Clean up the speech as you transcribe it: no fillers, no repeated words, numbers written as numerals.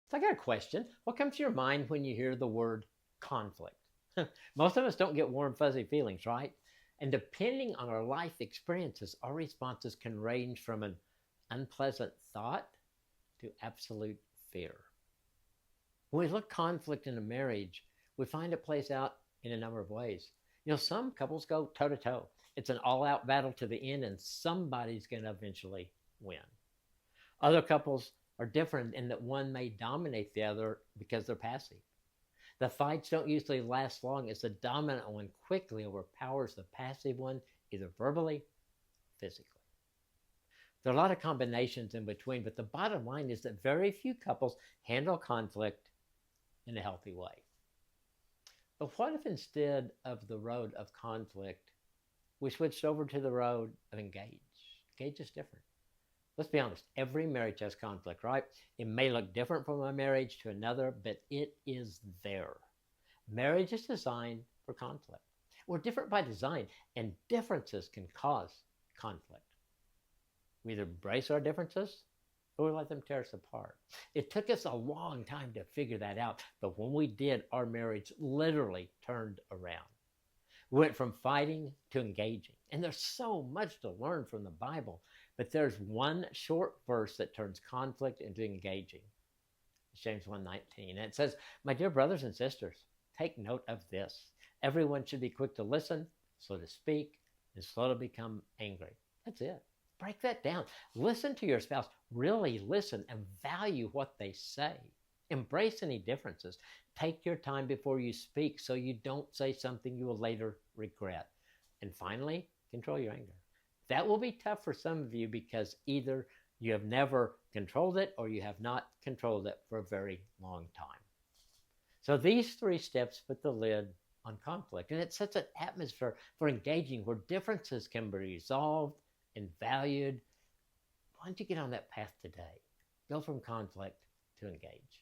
So I got a question. What comes to your mind when you hear the word conflict? Most of us don't get warm, fuzzy feelings, right? And depending on our life experiences, our responses can range from an unpleasant thought to absolute fear. When we look at conflict in a marriage, we find it plays out in a number of ways. Some couples go toe to toe. It's an all out battle to the end, and somebody's going to eventually win. Other couples are different in that one may dominate the other because they're passive. The fights don't usually last long as the dominant one quickly overpowers the passive one, either verbally or physically. There are a lot of combinations in between, but the bottom line is that very few couples handle conflict in a healthy way. But what if instead of the road of conflict, we switched over to the road of engage? Engage is different. Let's be honest, every marriage has conflict, right? It may look different from one marriage to another, but it is there. Marriage is designed for conflict. We're different by design, and differences can cause conflict. We either embrace our differences or we let them tear us apart. It took us a long time to figure that out, but when we did, our marriage literally turned around. We went from fighting to engaging. And there's so much to learn from the Bible, but there's one short verse that turns conflict into engaging. It's James 1:19. And it says, "My dear brothers and sisters, take note of this. Everyone should be quick to listen, slow to speak, and slow to become angry." That's it. Break that down. Listen to your spouse. Really listen and value what they say. Embrace any differences. Take your time before you speak so you don't say something you will later regret. And finally, control your anger. That will be tough for some of you because either you have never controlled it or you have not controlled it for a very long time. So these three steps put the lid on conflict, and it sets an atmosphere for engaging where differences can be resolved and valued. Why don't you get on that path today? Go from conflict to engage.